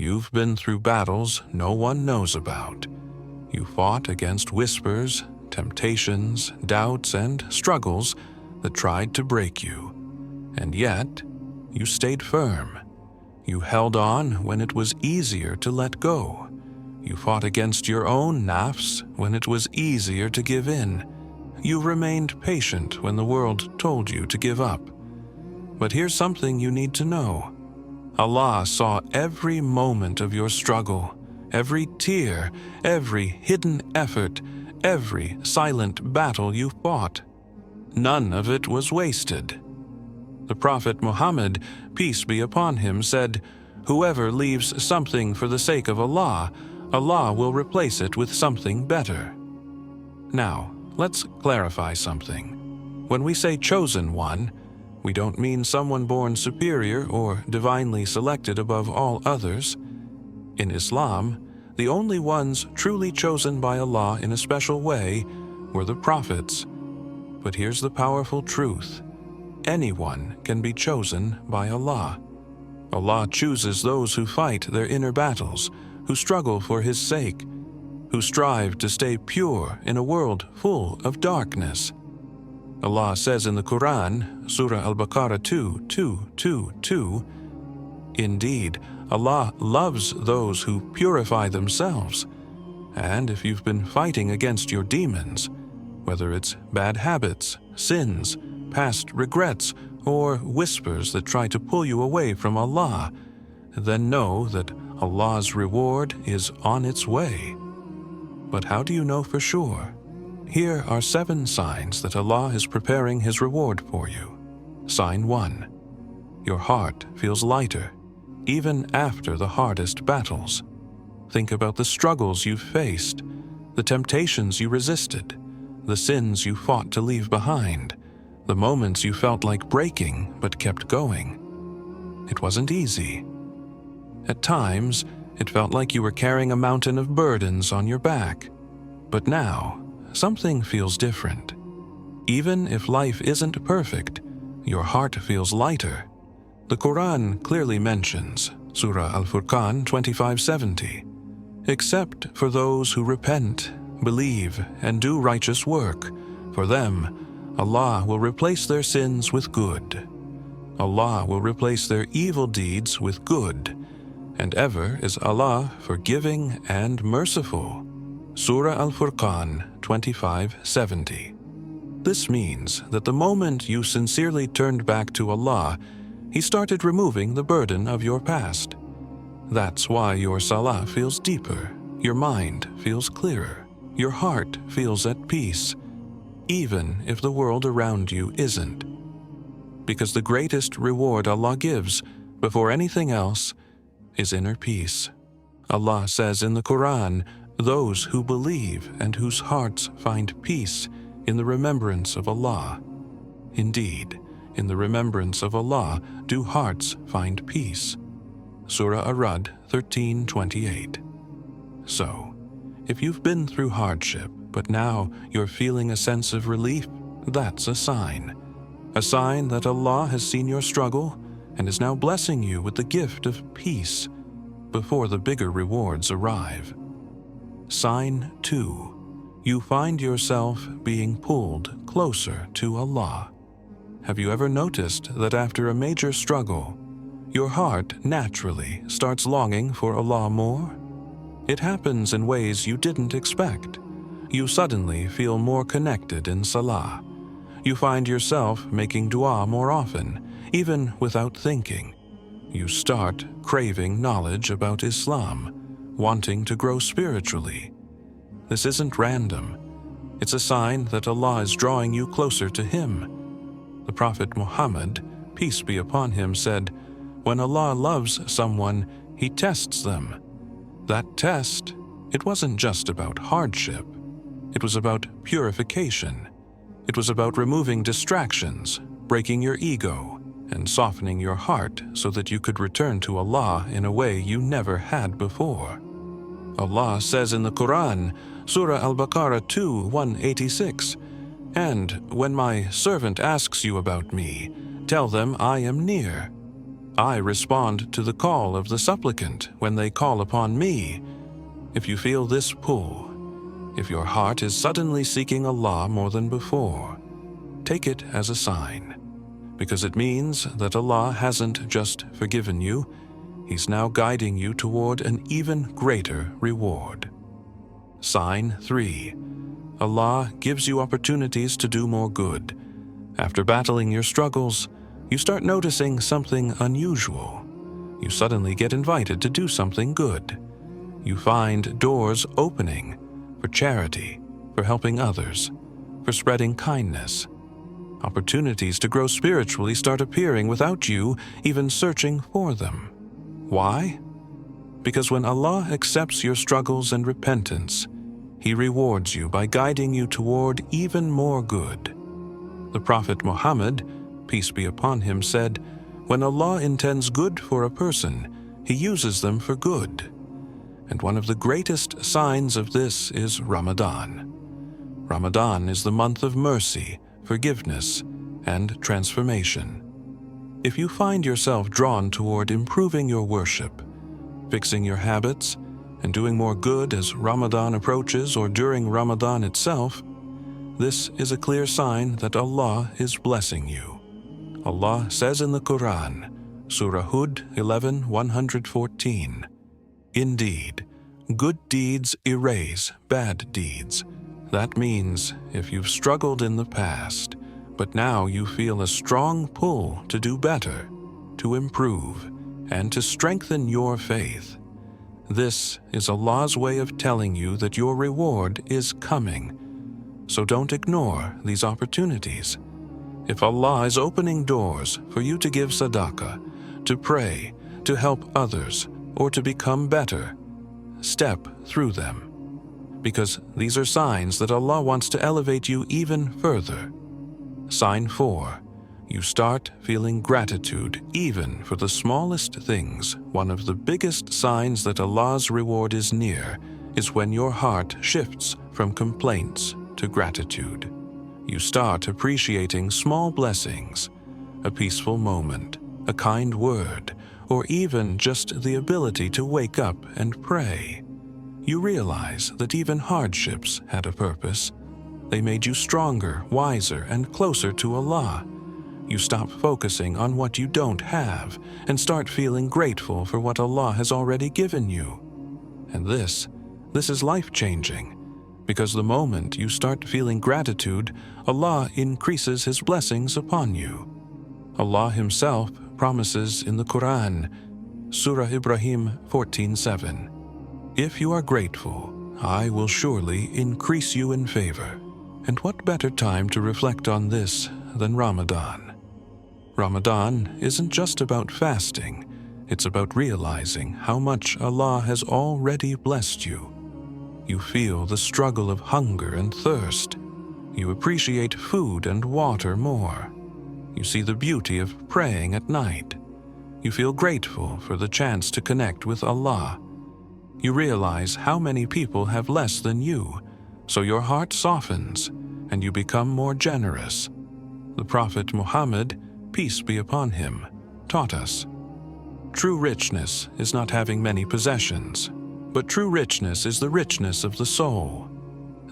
You've been through battles no one knows about. You fought against whispers, temptations, doubts, and struggles that tried to break you. And yet, you stayed firm. You held on when it was easier to let go. You fought against your own nafs when it was easier to give in. You remained patient when the world told you to give up. But here's something you need to know. Allah saw every moment of your struggle, every tear, every hidden effort, every silent battle you fought. None of it was wasted. The Prophet Muhammad, peace be upon him, said, "Whoever leaves something for the sake of Allah, Allah will replace it with something better." Now, let's clarify something. When we say chosen one, we don't mean someone born superior or divinely selected above all others. In Islam, the only ones truly chosen by Allah in a special way were the prophets. But here's the powerful truth. Anyone can be chosen by Allah. Allah chooses those who fight their inner battles, who struggle for His sake, who strive to stay pure in a world full of darkness. Allah says in the Quran, Surah Al-Baqarah 2:2, "Indeed, Allah loves those who purify themselves." And if you've been fighting against your demons, whether it's bad habits, sins, past regrets, or whispers that try to pull you away from Allah, then know that Allah's reward is on its way. But how do you know for sure? Here are 7 signs that Allah is preparing His reward for you. Sign 1. Your heart feels lighter, even after the hardest battles. Think about the struggles you've faced, the temptations you resisted, the sins you fought to leave behind, the moments you felt like breaking but kept going. It wasn't easy. At times, it felt like you were carrying a mountain of burdens on your back. But now, something feels different. Even if life isn't perfect, your heart feels lighter. The Quran clearly mentions, Surah Al-Furqan 25:70, "Except for those who repent, believe, and do righteous work, for them, Allah will replace their sins with good. Allah will replace their evil deeds with good, and ever is Allah forgiving and merciful." Surah Al-Furqan 25:70. This means that the moment you sincerely turned back to Allah, He started removing the burden of your past. That's why your salah feels deeper, your mind feels clearer, your heart feels at peace, even if the world around you isn't. Because the greatest reward Allah gives, before anything else, is inner peace. Allah says in the Quran, "Those who believe and whose hearts find peace in the remembrance of Allah." Indeed, in the remembrance of Allah do hearts find peace. Surah Ar-Rad 13:28. So, if you've been through hardship, but now you're feeling a sense of relief, that's a sign. A sign that Allah has seen your struggle and is now blessing you with the gift of peace before the bigger rewards arrive. Sign 2. You find yourself being pulled closer to Allah. Have you ever noticed that after a major struggle, your heart naturally starts longing for Allah more? It happens in ways you didn't expect. You suddenly feel more connected in salah. You find yourself making dua more often, even without thinking. You start craving knowledge about Islam, wanting to grow spiritually. This isn't random. It's a sign that Allah is drawing you closer to Him. The Prophet Muhammad, peace be upon him, said, "When Allah loves someone, He tests them." That test, it wasn't just about hardship. It was about purification. It was about removing distractions, breaking your ego, and softening your heart so that you could return to Allah in a way you never had before. Allah says in the Quran, Surah Al-Baqarah 2:186, "And when my servant asks you about me, tell them I am near." I respond to the call of the supplicant when they call upon me. If you feel this pull, if your heart is suddenly seeking Allah more than before, take it as a sign, because it means that Allah hasn't just forgiven you, He's now guiding you toward an even greater reward. Sign 3. Allah gives you opportunities to do more good. After battling your struggles, you start noticing something unusual. You suddenly get invited to do something good. You find doors opening for charity, for helping others, for spreading kindness. Opportunities to grow spiritually start appearing without you even searching for them. Why? Because when Allah accepts your struggles and repentance, He rewards you by guiding you toward even more good. The Prophet Muhammad, peace be upon him, said, "When Allah intends good for a person, He uses them for good." And one of the greatest signs of this is Ramadan. Ramadan is the month of mercy, forgiveness, and transformation. If you find yourself drawn toward improving your worship, fixing your habits, and doing more good as Ramadan approaches or during Ramadan itself, this is a clear sign that Allah is blessing you. Allah says in the Quran, Surah Hud 11:114, "Indeed, good deeds erase bad deeds." That means if you've struggled in the past, but now you feel a strong pull to do better, to improve, and to strengthen your faith, this is Allah's way of telling you that your reward is coming. So don't ignore these opportunities. If Allah is opening doors for you to give sadaqah, to pray, to help others, or to become better, step through them. Because these are signs that Allah wants to elevate you even further. Sign 4. You start feeling gratitude even for the smallest things. One of the biggest signs that Allah's reward is near is when your heart shifts from complaints to gratitude. You start appreciating small blessings, a peaceful moment, a kind word, or even just the ability to wake up and pray. You realize that even hardships had a purpose. They made you stronger, wiser, and closer to Allah. You stop focusing on what you don't have and start feeling grateful for what Allah has already given you. And this is life-changing, because the moment you start feeling gratitude, Allah increases His blessings upon you. Allah Himself promises in the Quran, Surah Ibrahim 14:7, "If you are grateful, I will surely increase you in favor." And what better time to reflect on this than Ramadan? Ramadan isn't just about fasting, it's about realizing how much Allah has already blessed you. You feel the struggle of hunger and thirst. You appreciate food and water more. You see the beauty of praying at night. You feel grateful for the chance to connect with Allah. You realize how many people have less than you, so your heart softens and you become more generous. The Prophet Muhammad, peace be upon him, taught us, true richness is not having many possessions, but true richness is the richness of the soul.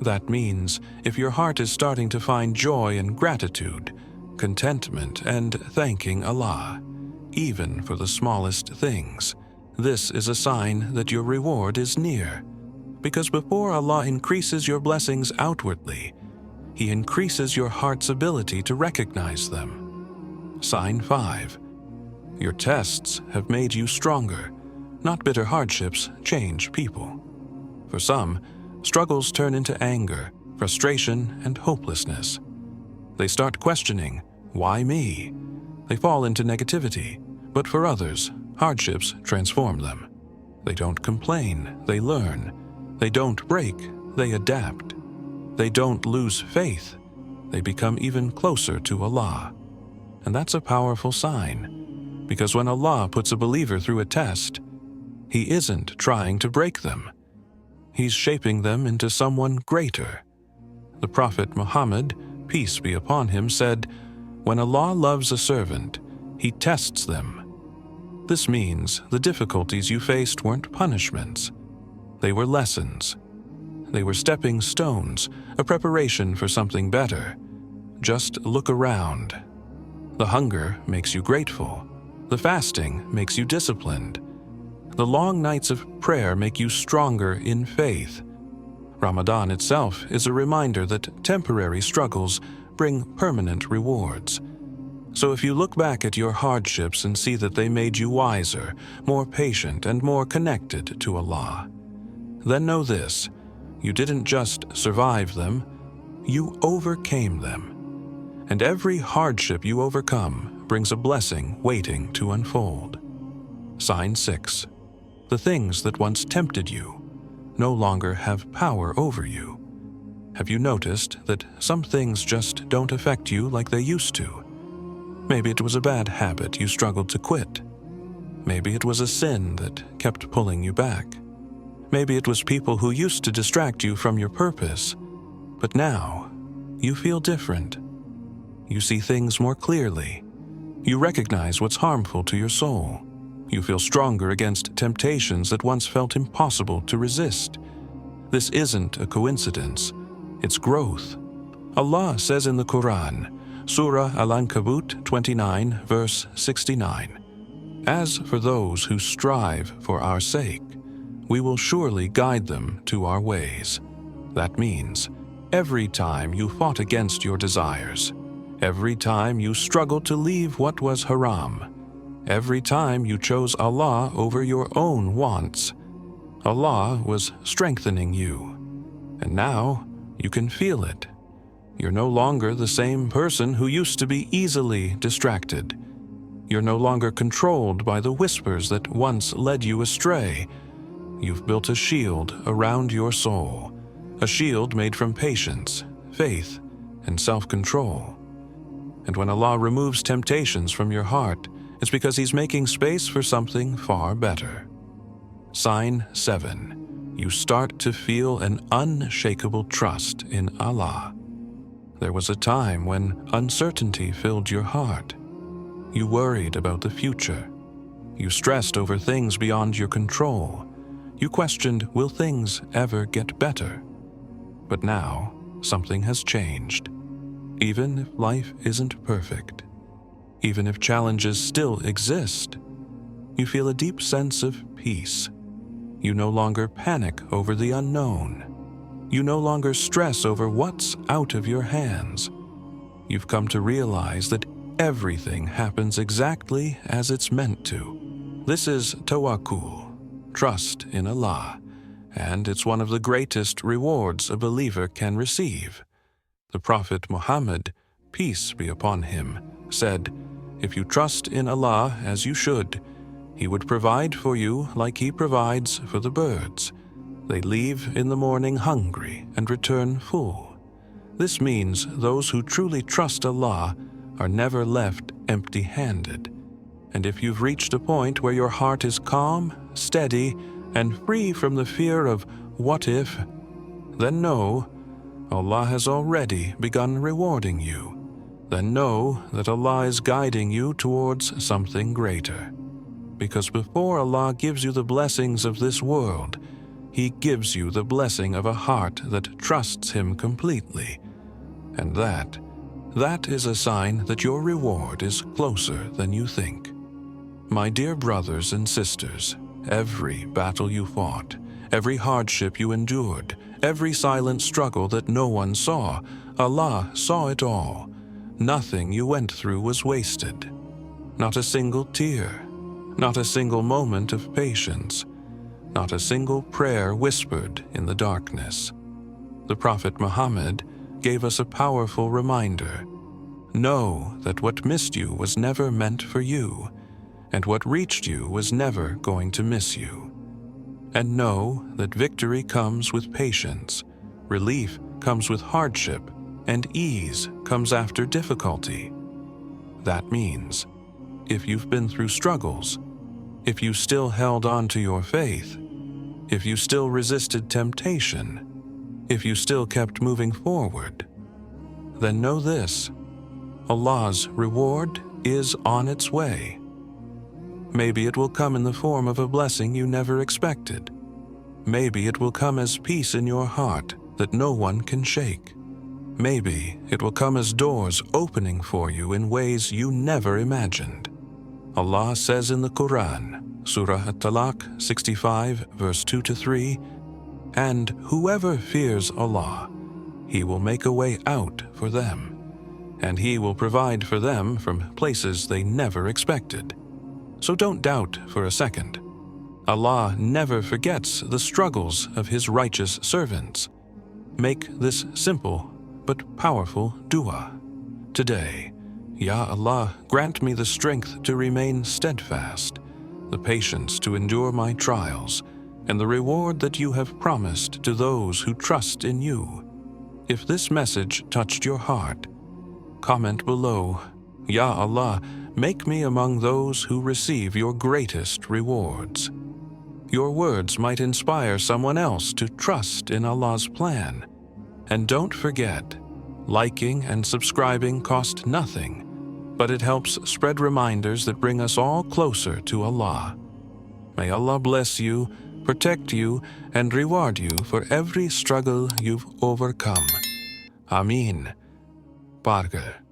That means if your heart is starting to find joy and gratitude, contentment and thanking Allah, even for the smallest things, this is a sign that your reward is near. Because before Allah increases your blessings outwardly, He increases your heart's ability to recognize them. Sign 5. Your tests have made you stronger. Not bitter hardships change people. For some, struggles turn into anger, frustration, and hopelessness. They start questioning, why me? They fall into negativity. But for others, hardships transform them. They don't complain, they learn. They don't break, they adapt. They don't lose faith, they become even closer to Allah. And that's a powerful sign, because when Allah puts a believer through a test, He isn't trying to break them. He's shaping them into someone greater. The Prophet Muhammad, peace be upon him, said, "When Allah loves a servant, He tests them. This means the difficulties you faced weren't punishments. They were lessons. They were stepping stones, a preparation for something better. Just look around. The hunger makes you grateful. The fasting makes you disciplined. The long nights of prayer make you stronger in faith. Ramadan itself is a reminder that temporary struggles bring permanent rewards. So if you look back at your hardships and see that they made you wiser, more patient, and more connected to Allah, then know this: you didn't just survive them, you overcame them. And every hardship you overcome brings a blessing waiting to unfold. Sign 6. The things that once tempted you no longer have power over you. Have you noticed that some things just don't affect you like they used to? Maybe it was a bad habit you struggled to quit. Maybe it was a sin that kept pulling you back. Maybe it was people who used to distract you from your purpose. But now, you feel different. You see things more clearly. You recognize what's harmful to your soul. You feel stronger against temptations that once felt impossible to resist. This isn't a coincidence. It's growth. Allah says in the Quran, Surah Al-Ankabut 29, verse 69, "As for those who strive for our sake, we will surely guide them to our ways." That means every time you fought against your desires, every time you struggled to leave what was haram, every time you chose Allah over your own wants, Allah was strengthening you. And now you can feel it. You're no longer the same person who used to be easily distracted. You're no longer controlled by the whispers that once led you astray. You've built a shield around your soul, a shield made from patience, faith, and self-control. And when Allah removes temptations from your heart, it's because He's making space for something far better. Sign 7. You start to feel an unshakable trust in Allah. There was a time when uncertainty filled your heart. You worried about the future. You stressed over things beyond your control. You questioned, will things ever get better? But now, something has changed. Even if life isn't perfect, even if challenges still exist, you feel a deep sense of peace. You no longer panic over the unknown. You no longer stress over what's out of your hands. You've come to realize that everything happens exactly as it's meant to. This is tawakkul, trust in Allah, and it's one of the greatest rewards a believer can receive. The Prophet Muhammad, peace be upon him, said, "If you trust in Allah as you should, He would provide for you like He provides for the birds. They leave in the morning hungry and return full." This means those who truly trust Allah are never left empty-handed. And if you've reached a point where your heart is calm, steady, and free from the fear of what if, then know Allah has already begun rewarding you. Then know that Allah is guiding you towards something greater. Because before Allah gives you the blessings of this world, He gives you the blessing of a heart that trusts Him completely. And that is a sign that your reward is closer than you think. My dear brothers and sisters, every battle you fought, every hardship you endured, every silent struggle that no one saw, Allah saw it all. Nothing you went through was wasted. Not a single tear, not a single moment of patience, not a single prayer whispered in the darkness. The Prophet Muhammad gave us a powerful reminder. Know that what missed you was never meant for you, and what reached you was never going to miss you. And know that victory comes with patience, relief comes with hardship, and ease comes after difficulty. That means, if you've been through struggles, if you still held on to your faith, if you still resisted temptation, if you still kept moving forward, then know this: Allah's reward is on its way. Maybe it will come in the form of a blessing you never expected. Maybe it will come as peace in your heart that no one can shake. Maybe it will come as doors opening for you in ways you never imagined. Allah says in the Quran, Surah At-Talaq 65, verse 2-3, "And whoever fears Allah, He will make a way out for them, and He will provide for them from places they never expected." So don't doubt for a second. Allah never forgets the struggles of His righteous servants. Make this simple but powerful dua today. Ya Allah, grant me the strength to remain steadfast, the patience to endure my trials, and the reward that you have promised to those who trust in you. If this message touched your heart, comment below, Ya Allah, make me among those who receive your greatest rewards. Your words might inspire someone else to trust in Allah's plan. And don't forget, liking and subscribing cost nothing, but it helps spread reminders that bring us all closer to Allah. May Allah bless you, protect you, and reward you for every struggle you've overcome. Ameen. Barker.